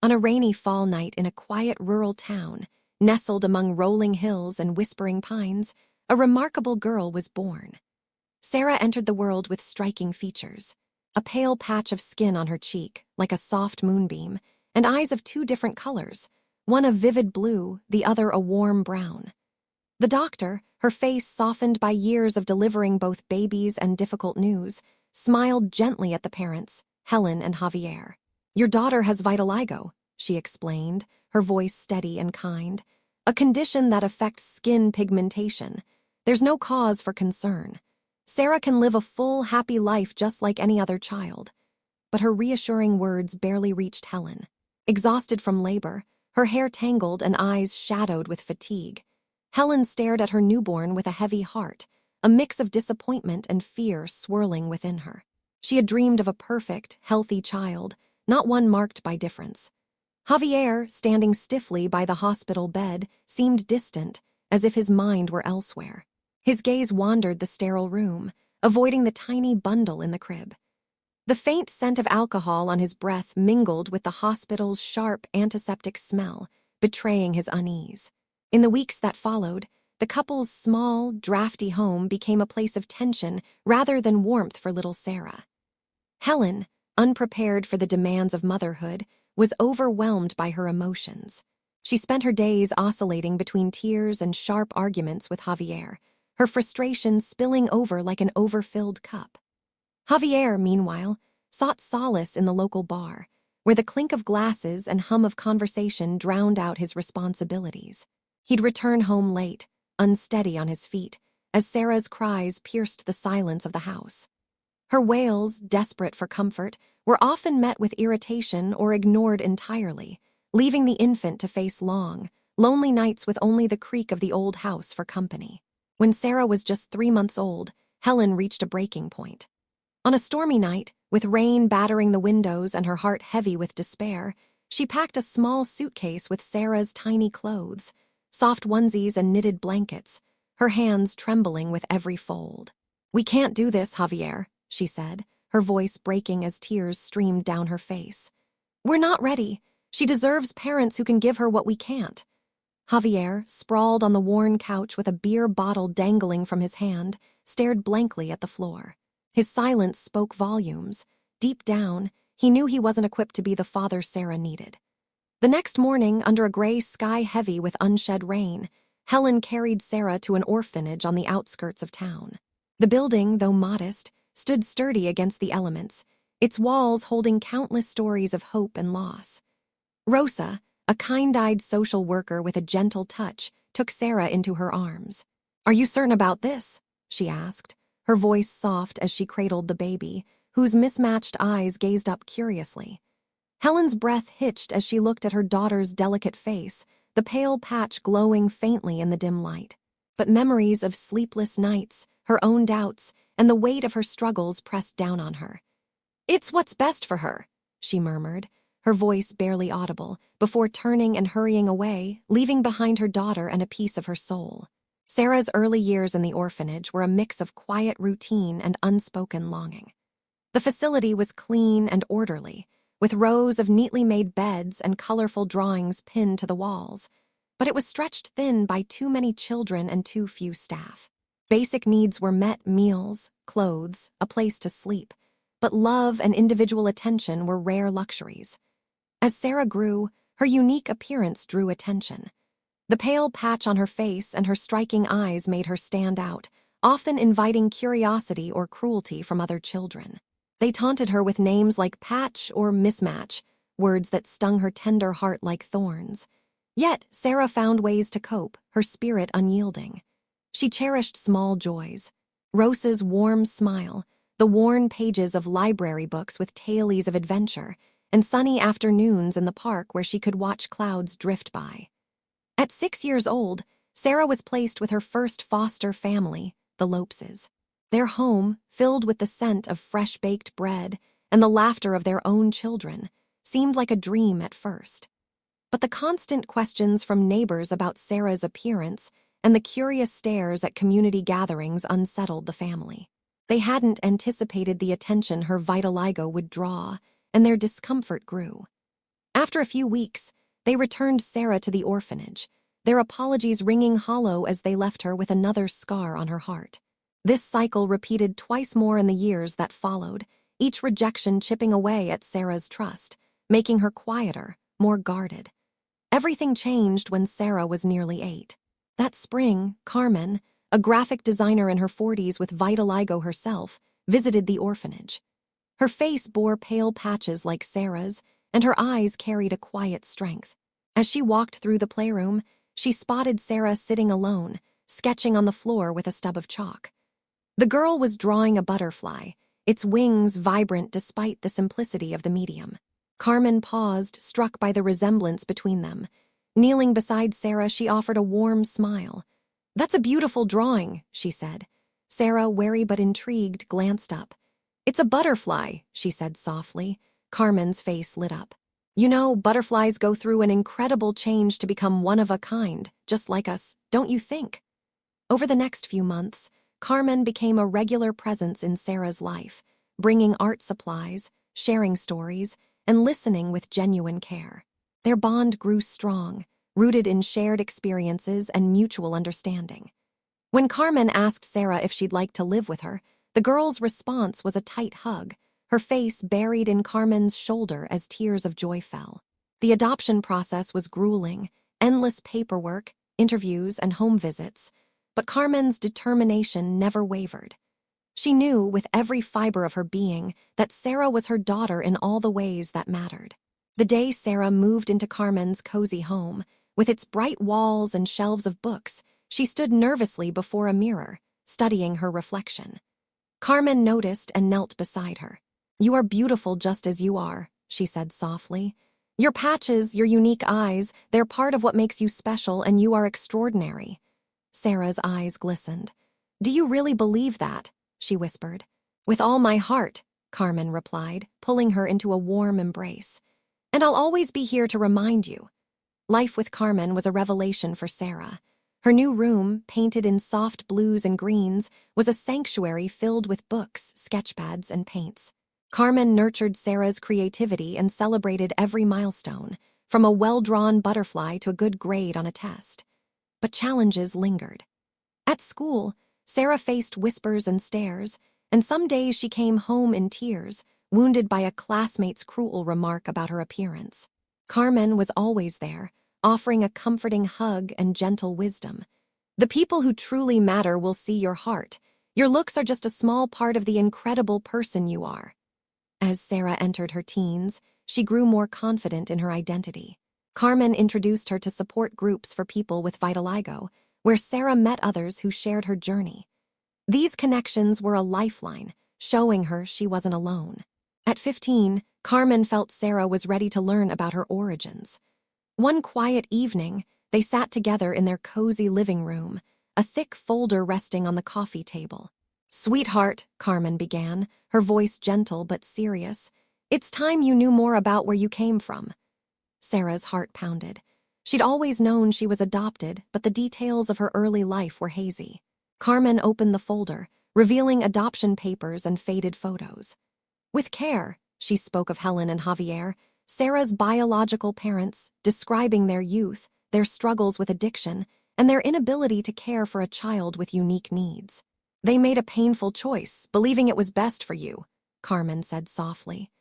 On a rainy fall night in a quiet rural town, nestled among rolling hills and whispering pines, a remarkable girl was born. Sarah entered the world with striking features. A pale patch of skin on her cheek, like a soft moonbeam, and eyes of two different colors, one a vivid blue, the other a warm brown. The doctor, her face softened by years of delivering both babies and difficult news, smiled gently at the parents, Helen and Javier. "Your daughter has vitiligo," she explained, her voice steady and kind. "A condition that affects skin pigmentation. There's no cause for concern. Sarah can live a full, happy life just like any other child." But her reassuring words barely reached Helen. Exhausted from labor, her hair tangled and eyes shadowed with fatigue, Helen stared at her newborn with a heavy heart, a mix of disappointment and fear swirling within her. She had dreamed of a perfect, healthy child, not one marked by difference. Javier, standing stiffly by the hospital bed, seemed distant, as if his mind were elsewhere. His gaze wandered the sterile room, avoiding the tiny bundle in the crib. The faint scent of alcohol on his breath mingled with the hospital's sharp antiseptic smell, betraying his unease. In the weeks that followed, the couple's small, drafty home became a place of tension rather than warmth for little Sarah. Helen, unprepared for the demands of motherhood, was overwhelmed by her emotions. She spent her days oscillating between tears and sharp arguments with Javier, her frustration spilling over like an overfilled cup. Javier, meanwhile, sought solace in the local bar, where the clink of glasses and hum of conversation drowned out his responsibilities. He'd return home late, unsteady on his feet, as Sarah's cries pierced the silence of the house. Her wails, desperate for comfort, were often met with irritation or ignored entirely, leaving the infant to face long, lonely nights with only the creak of the old house for company. When Sarah was just 3 months old, Helen reached a breaking point. On a stormy night, with rain battering the windows and her heart heavy with despair, she packed a small suitcase with Sarah's tiny clothes, soft onesies and knitted blankets, her hands trembling with every fold. "We can't do this, Javier," she said, her voice breaking as tears streamed down her face. "We're not ready. She deserves parents who can give her what we can't." Javier, sprawled on the worn couch with a beer bottle dangling from his hand, stared blankly at the floor. His silence spoke volumes. Deep down, he knew he wasn't equipped to be the father Sarah needed. The next morning, under a gray sky heavy with unshed rain, Helen carried Sarah to an orphanage on the outskirts of town. The building, though modest, stood sturdy against the elements, its walls holding countless stories of hope and loss. Rosa, a kind-eyed social worker with a gentle touch, took Sarah into her arms. "Are you certain about this?" she asked, her voice soft as she cradled the baby, whose mismatched eyes gazed up curiously. Helen's breath hitched as she looked at her daughter's delicate face, the pale patch glowing faintly in the dim light. But memories of sleepless nights, her own doubts, and the weight of her struggles pressed down on her. "It's what's best for her," she murmured, her voice barely audible, before turning and hurrying away, leaving behind her daughter and a piece of her soul. Sarah's early years in the orphanage were a mix of quiet routine and unspoken longing. The facility was clean and orderly, with rows of neatly made beds and colorful drawings pinned to the walls, but it was stretched thin by too many children and too few staff. Basic needs were met: meals, clothes, a place to sleep, but love and individual attention were rare luxuries. As Sarah grew, her unique appearance drew attention. The pale patch on her face and her striking eyes made her stand out, often inviting curiosity or cruelty from other children. They taunted her with names like Patch or Mismatch, words that stung her tender heart like thorns. Yet Sarah found ways to cope, her spirit unyielding. She cherished small joys: Rosa's warm smile, the worn pages of library books with tales of adventure, and sunny afternoons in the park where she could watch clouds drift by. At 6 years old, Sarah was placed with her first foster family, the Lopeses. Their home, filled with the scent of fresh-baked bread and the laughter of their own children, seemed like a dream at first. But the constant questions from neighbors about Sarah's appearance and the curious stares at community gatherings unsettled the family. They hadn't anticipated the attention her vitiligo would draw, and their discomfort grew. After a few weeks, they returned Sarah to the orphanage, their apologies ringing hollow as they left her with another scar on her heart. This cycle repeated twice more in the years that followed, each rejection chipping away at Sarah's trust, making her quieter, more guarded. Everything changed when Sarah was nearly 8. That spring, Carmen, a graphic designer in her 40s with vitiligo herself, visited the orphanage. Her face bore pale patches like Sarah's, and her eyes carried a quiet strength. As she walked through the playroom, she spotted Sarah sitting alone, sketching on the floor with a stub of chalk. The girl was drawing a butterfly, its wings vibrant despite the simplicity of the medium. Carmen paused, struck by the resemblance between them. Kneeling beside Sarah, she offered a warm smile. "That's a beautiful drawing," she said. Sarah, wary but intrigued, glanced up. "It's a butterfly," she said softly. Carmen's face lit up. "You know, butterflies go through an incredible change to become one of a kind, just like us, don't you think?" Over the next few months, Carmen became a regular presence in Sarah's life, bringing art supplies, sharing stories, and listening with genuine care. Their bond grew strong, rooted in shared experiences and mutual understanding. When Carmen asked Sarah if she'd like to live with her, the girl's response was a tight hug, her face buried in Carmen's shoulder as tears of joy fell. The adoption process was grueling, endless paperwork, interviews, and home visits, but Carmen's determination never wavered. She knew, with every fiber of her being, that Sarah was her daughter in all the ways that mattered. The day Sarah moved into Carmen's cozy home, with its bright walls and shelves of books, she stood nervously before a mirror, studying her reflection. Carmen noticed and knelt beside her. "You are beautiful just as you are," she said softly. "Your patches, your unique eyes, they're part of what makes you special, and you are extraordinary." Sarah's eyes glistened. "Do you really believe that?" she whispered. "With all my heart," Carmen replied, pulling her into a warm embrace. "And I'll always be here to remind you." Life with Carmen was a revelation for Sarah. Her new room, painted in soft blues and greens, was a sanctuary filled with books, sketchpads, and paints. Carmen nurtured Sarah's creativity and celebrated every milestone, from a well-drawn butterfly to a good grade on a test. But challenges lingered. At school, Sarah faced whispers and stares, and some days she came home in tears, wounded by a classmate's cruel remark about her appearance. Carmen was always there, offering a comforting hug and gentle wisdom. "The people who truly matter will see your heart. Your looks are just a small part of the incredible person you are." As Sarah entered her teens, she grew more confident in her identity. Carmen introduced her to support groups for people with vitiligo, where Sarah met others who shared her journey. These connections were a lifeline, showing her she wasn't alone. At 15, Carmen felt Sarah was ready to learn about her origins. One quiet evening, they sat together in their cozy living room, a thick folder resting on the coffee table. "Sweetheart," Carmen began, her voice gentle but serious, "it's time you knew more about where you came from." Sarah's heart pounded. She'd always known she was adopted, but the details of her early life were hazy. Carmen opened the folder, revealing adoption papers and faded photos. With care, she spoke of Helen and Javier, Sarah's biological parents, describing their youth, their struggles with addiction, and their inability to care for a child with unique needs. "They made a painful choice, believing it was best for you," Carmen said softly.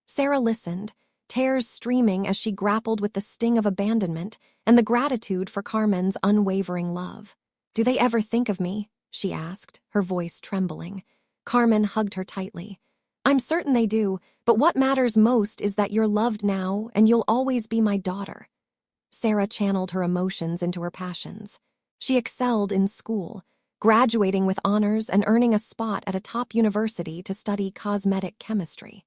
Sarah listened, tears streaming as she grappled with the sting of abandonment and the gratitude for Carmen's unwavering love. "Do they ever think of me?" she asked, her voice trembling. Carmen hugged her tightly. "I'm certain they do, but what matters most is that you're loved now and you'll always be my daughter." Sarah channeled her emotions into her passions. She excelled in school, graduating with honors and earning a spot at a top university to study cosmetic chemistry.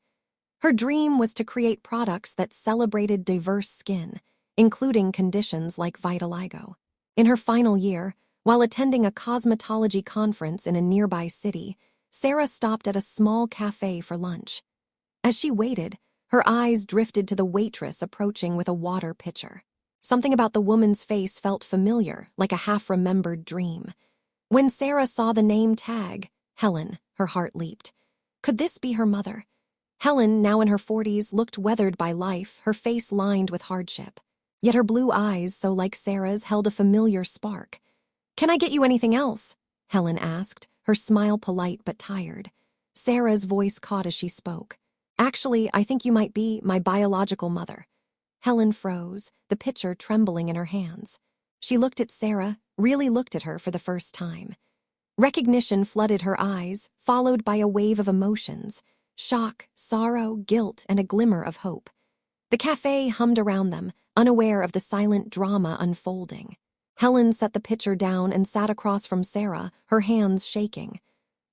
Her dream was to create products that celebrated diverse skin, including conditions like vitiligo. In her final year, while attending a cosmetology conference in a nearby city, Sarah stopped at a small cafe for lunch. As she waited, her eyes drifted to the waitress approaching with a water pitcher. Something about the woman's face felt familiar, like a half-remembered dream. When Sarah saw the name tag, Helen, her heart leaped. Could this be her mother? Helen, now in her 40s, looked weathered by life, her face lined with hardship. Yet her blue eyes, so like Sarah's, held a familiar spark. "Can I get you anything else?" Helen asked, her smile polite but tired. Sarah's voice caught as she spoke. "Actually, I think you might be my biological mother." Helen froze, the pitcher trembling in her hands. She looked at Sarah, really looked at her for the first time. Recognition flooded her eyes, followed by a wave of emotions: shock, sorrow, guilt, and a glimmer of hope. The cafe hummed around them, unaware of the silent drama unfolding. Helen set the pitcher down and sat across from Sarah, her hands shaking.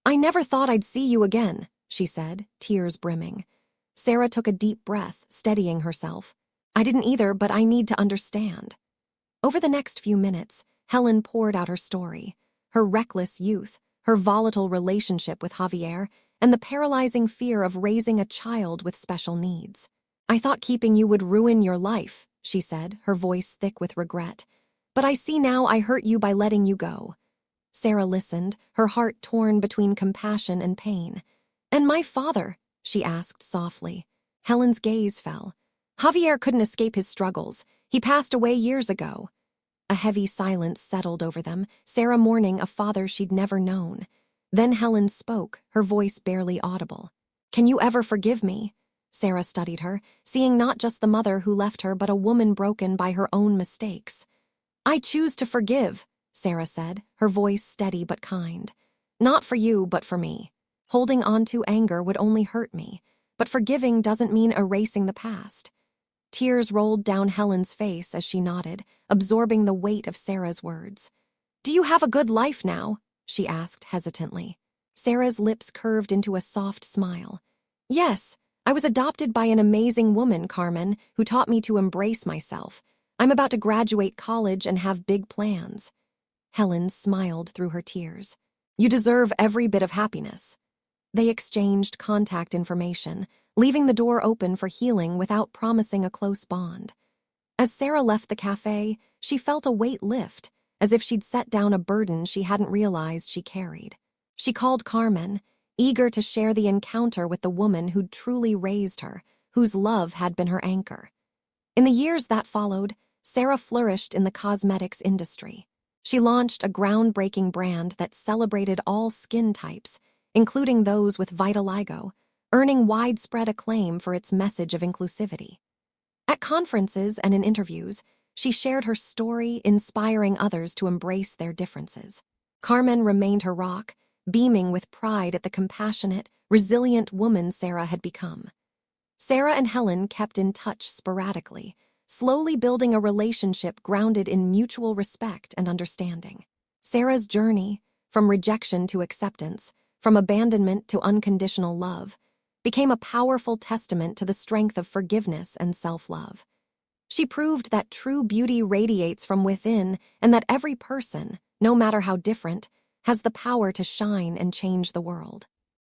"I never thought I'd see you again," she said, tears brimming. Sarah took a deep breath, steadying herself. "I didn't either, but I need to understand." Over the next few minutes, Helen poured out her story: her reckless youth, her volatile relationship with Javier, and the paralyzing fear of raising a child with special needs. "I thought keeping you would ruin your life," she said, her voice thick with regret. "But I see now I hurt you by letting you go." Sarah listened, her heart torn between compassion and pain. "And my father?" she asked softly. Helen's gaze fell. "Javier couldn't escape his struggles. He passed away years ago." A heavy silence settled over them, Sarah mourning a father she'd never known. Then Helen spoke, her voice barely audible. "Can you ever forgive me?" Sarah studied her, seeing not just the mother who left her but a woman broken by her own mistakes. "I choose to forgive," Sarah said, her voice steady but kind. "Not for you, but for me. Holding on to anger would only hurt me, but forgiving doesn't mean erasing the past." Tears rolled down Helen's face as she nodded, absorbing the weight of Sarah's words. "Do you have a good life now?" she asked hesitantly. Sarah's lips curved into a soft smile. "Yes, I was adopted by an amazing woman, Carmen, who taught me to embrace myself. I'm about to graduate college and have big plans." Helen smiled through her tears. "You deserve every bit of happiness." They exchanged contact information, leaving the door open for healing without promising a close bond. As Sarah left the cafe, she felt a weight lift, as if she'd set down a burden she hadn't realized she carried. She called Carmen, eager to share the encounter with the woman who'd truly raised her, whose love had been her anchor. In the years that followed, Sarah flourished in the cosmetics industry. She launched a groundbreaking brand that celebrated all skin types, including those with vitiligo, earning widespread acclaim for its message of inclusivity. At conferences and in interviews, she shared her story, inspiring others to embrace their differences. Carmen remained her rock, beaming with pride at the compassionate, resilient woman Sarah had become. Sarah and Helen kept in touch sporadically, slowly building a relationship grounded in mutual respect and understanding. Sarah's journey, from rejection to acceptance, from abandonment to unconditional love, became a powerful testament to the strength of forgiveness and self-love. She proved that true beauty radiates from within and that every person, no matter how different, has the power to shine and change the world.